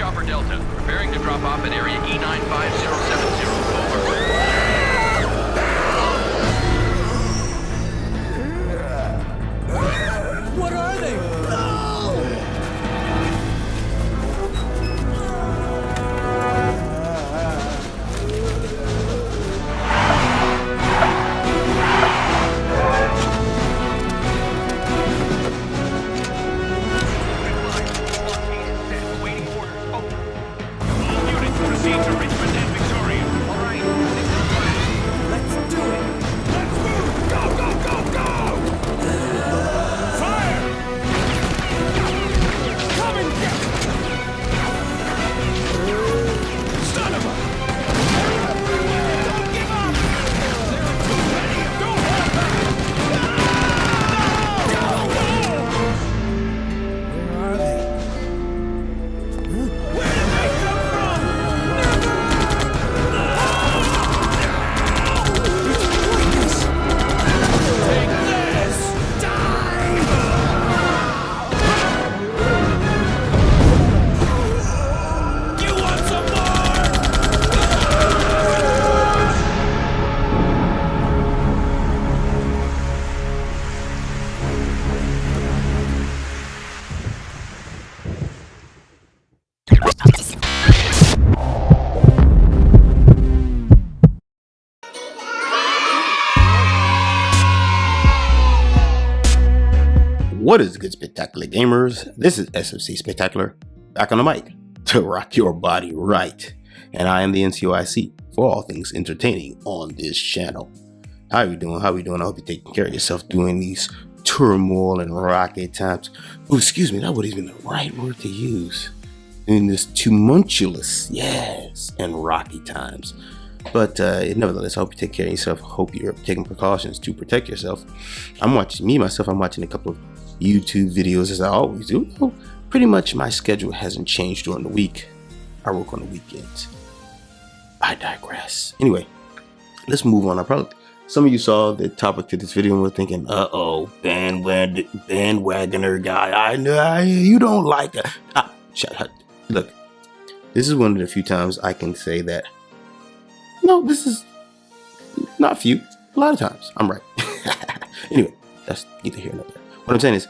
Chopper Delta, preparing to drop off at area E95070. Over. What are they? What is good, spectacular gamers? This is SFC Spectacular, back on the mic to rock your body right. And I am the NCOIC for all things entertaining on this channel. How you doing? How we doing? I hope you're taking care of yourself during these turmoil and rocky times. Oh, excuse me, that would even be the right word to use. In this tumultuous, yes, and rocky times. But nevertheless, I hope you take care of yourself. Hope you're taking precautions to protect yourself. I'm watching a couple of YouTube videos as I always do. Well, pretty much my schedule hasn't changed during the week. I work on the weekends. I digress. Anyway, let's move on. Some of you saw the topic to this video and were thinking, uh-oh, bandwagoner guy. I know you don't like that. Shut up. Look, this is one of the few times I can say that, no, this is not a few. A lot of times I'm right. Anyway, that's neither here nor there. What I'm saying is,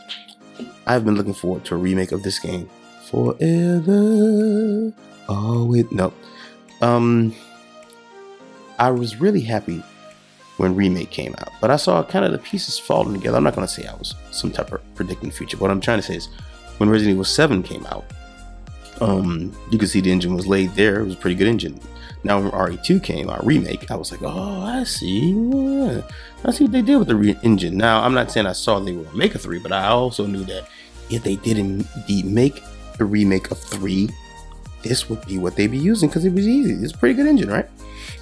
I've been looking forward to a remake of this game forever. Oh, wait, no. I was really happy when Remake came out, but I saw kind of the pieces falling together. I'm not going to say I was some type of predicting the future. What I'm trying to say is, when Resident Evil 7 came out, you could see the engine was laid there. It was a pretty good engine. Now when RE2 came out, Remake, I was like, oh, I see what they did with the engine. Now, I'm not saying I saw they were make a 3, but I also knew that if they did indeed make a remake of 3, this would be what they'd be using because it was easy. It's a pretty good engine, right?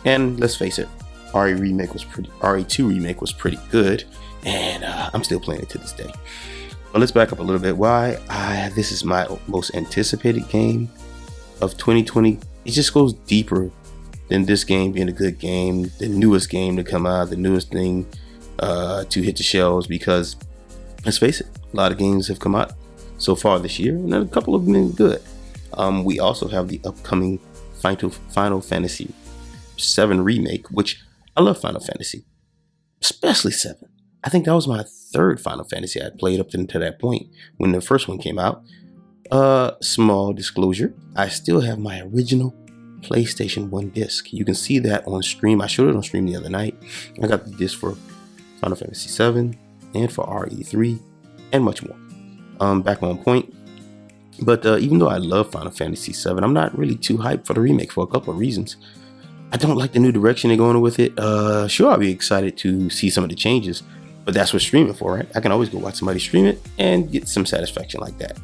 And let's face it, RE2 remake was pretty good, and I'm still playing it to this day. But let's back up a little bit. Why? This is my most anticipated game of 2020. It just goes deeper than this game being a good game, the newest game to come out, the newest thing to hit the shelves, because let's face it, a lot of games have come out so far this year, and a couple of them been good. We also have the upcoming Final Fantasy 7 remake, which I love Final Fantasy, especially 7. I think that was my third Final Fantasy I played up until that point when the first one came out. Small disclosure, I still have my original PlayStation 1 disc. You can see that on stream. I showed it on stream the other night. I got the disc for Final Fantasy 7 and for RE3 and much more. Back on point. But even though I love Final Fantasy 7, I'm not really too hyped for the remake for a couple of reasons. I don't like the new direction they're going with it. Sure, I'll be excited to see some of the changes, but that's what streaming for, right? I can always go watch somebody stream it and get some satisfaction like that.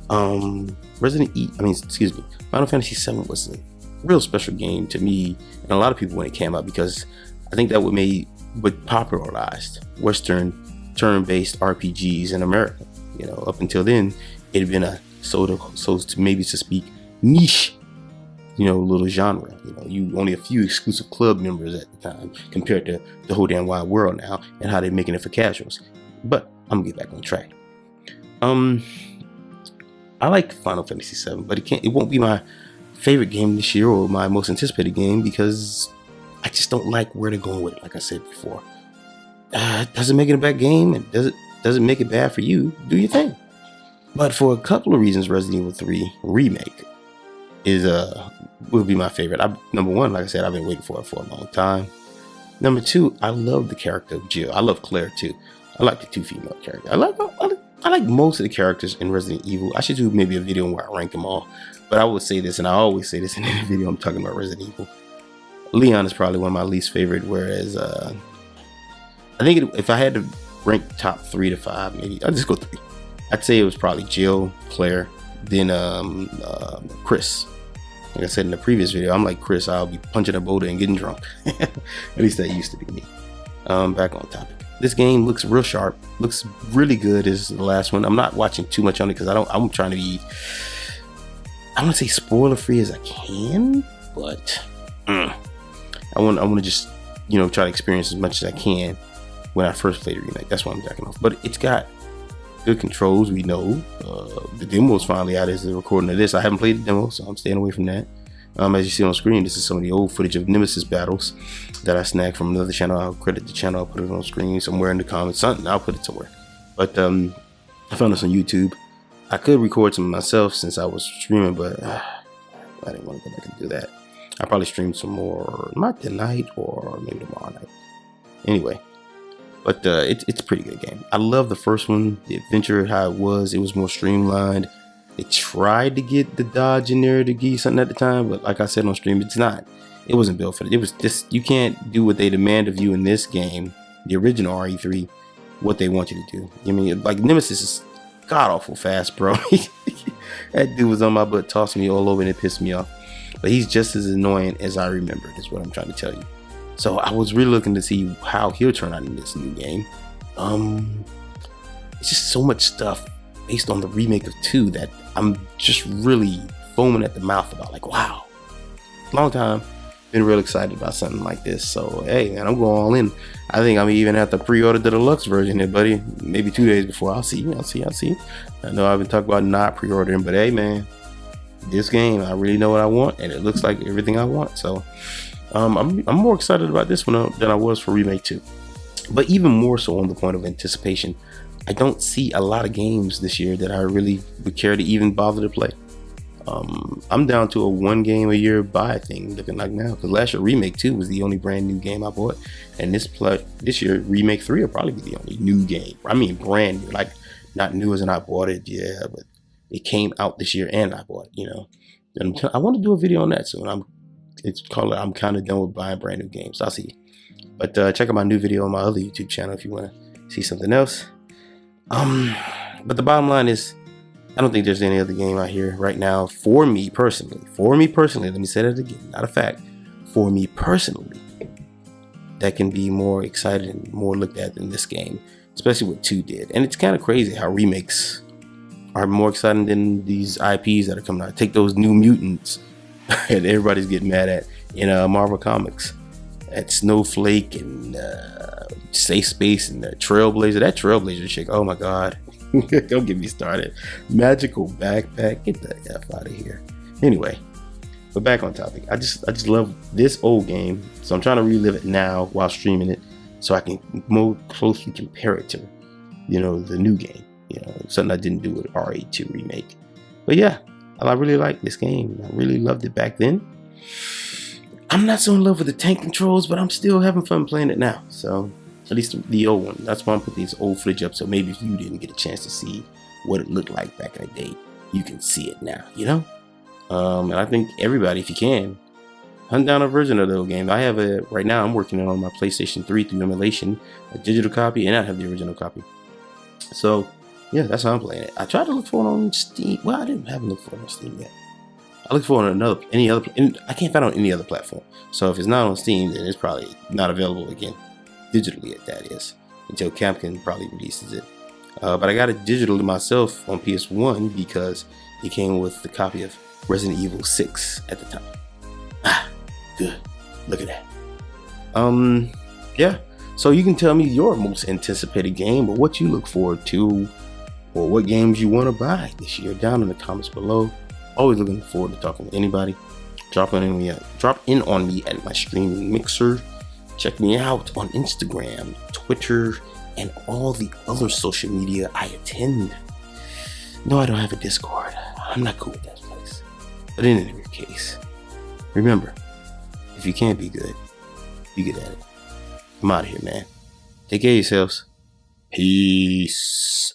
Final Fantasy 7 was a real special game to me and a lot of people when it came out, because I think that what popularized Western turn-based RPGs in America. You know, up until then, it had been a so to speak niche, little genre. You only a few exclusive club members at the time compared to the whole damn wide world now and how they're making it for casuals. But I'm gonna get back on track. I like Final Fantasy VII, but it won't be my favorite game this year or my most anticipated game because I just don't like where they're going with it. Like I said before, doesn't make it a bad game, and doesn't make it bad for you. Do your thing. But for a couple of reasons, Resident Evil 3 Remake will be my favorite. Number one, like I said, I've been waiting for it for a long time. Number two, I love the character of Jill. I love Claire too. I like the two female characters. I like most of the characters in Resident Evil. I should do maybe a video where I rank them all. But I would say this, and I always say this in any video I'm talking about Resident Evil. Leon is probably one of my least favorite, whereas I think if I had to rank top 3 to 5, maybe I'll just go 3. I'd say it was probably Jill, Claire, then Chris. Like I said in the previous video, I'm like Chris. I'll be punching a boulder and getting drunk. At least that used to be me. Back on topic. This game looks real sharp. Looks really good as the last one. I'm not watching too much on it because I'm trying to be, I want to say spoiler free as I can, but I want to just try to experience as much as I can when I first played the remake. That's why I'm backing off. But it's got good controls. We know the demo is finally out as the recording of this. I haven't played the demo, so I'm staying away from that. As you see on screen, this is some of the old footage of Nemesis battles that I snagged from another channel. I'll credit the channel. I'll put it on screen somewhere in the comments. Something, I'll put it somewhere. But I found this on YouTube. I could record some myself since I was streaming, but I didn't want to go back and do that. I'll probably stream some more, not tonight or maybe tomorrow night. Anyway, but it's a pretty good game. I love the first one, the adventure, how it was more streamlined. They tried to get the dodge in there to give you something at the time, but like I said on stream, it wasn't built for it. It was just, you can't do what they demand of you in this game, the original RE3, what they want you to do. I mean, like Nemesis is god awful fast, bro. That dude was on my butt, tossing me all over, and it pissed me off. But he's just as annoying as I remembered, is what I'm trying to tell you. So I was really looking to see how he'll turn out in this new game. It's just so much stuff based on the remake of 2 that I'm just really foaming at the mouth about. Like, wow, long time, been real excited about something like this. So hey man, I'm going all in. I think I'm even have to pre-order the deluxe version here, buddy. Maybe 2 days before. I'll see. I know I've been talking about not pre-ordering, but hey man, this game, I really know what I want, and it looks like everything I want. So I'm more excited about this one than I was for Remake 2. But even more so on the point of anticipation, I don't see a lot of games this year that I really would care to even bother to play. I'm down to a 1 game a year buy thing looking like now, because last year Remake 2 was the only brand new game I bought, and this year Remake 3 will probably be the only new game. I mean brand new, like not new as in I bought it, yeah, but it came out this year and I bought it, And I want to do a video on that soon. I'm kind of done with buying brand new games. I'll see. But check out my new video on my other YouTube channel if you want to see something else. But the bottom line is, I don't think there's any other game out here right now for me personally, let me say that again, not a fact, for me personally, that can be more excited and more looked at than this game, especially what 2 did. And it's kind of crazy how remakes are more exciting than these IPs that are coming out. Take those New Mutants that everybody's getting mad at in Marvel Comics, at Snowflake and Safe Space and the Trailblazer. That Trailblazer chick, oh my god. Don't get me started. Magical backpack, get the F out of here. Anyway, but back on topic. I just love this old game, so I'm trying to relive it now while streaming it, so I can more closely compare it to, the new game. Something I didn't do with RE2 Remake. But yeah, I really like this game. I really loved it back then. I'm not so in love with the tank controls, but I'm still having fun playing it now. So at least the old one. That's why I'm putting these old footage up, so maybe if you didn't get a chance to see what it looked like back in the day, you can see it now, And I think everybody, if you can, hunt down a version of the old game. I have right now, I'm working on my PlayStation 3 through emulation, a digital copy, and I have the original copy. So yeah, that's how I'm playing it. I tried to look for it on Steam. Well, I haven't looked for it on Steam yet. I looked for it on I can't find it on any other platform. So if it's not on Steam, then it's probably not available again. Digitally, that is, until Capcom probably releases it. But I got it digitally myself on PS1 because it came with the copy of Resident Evil 6 at the time. Good. Look at that. Yeah. So you can tell me your most anticipated game, or what you look forward to or what games you want to buy this year down in the comments below. Always looking forward to talking to anybody. Drop in on me at my streaming mixer. Check me out on Instagram, Twitter, and all the other social media I attend. No, I don't have a Discord. I'm not cool with that place. But in any case, remember, if you can't be good, be good at it. I'm out of here, man. Take care of yourselves. Peace.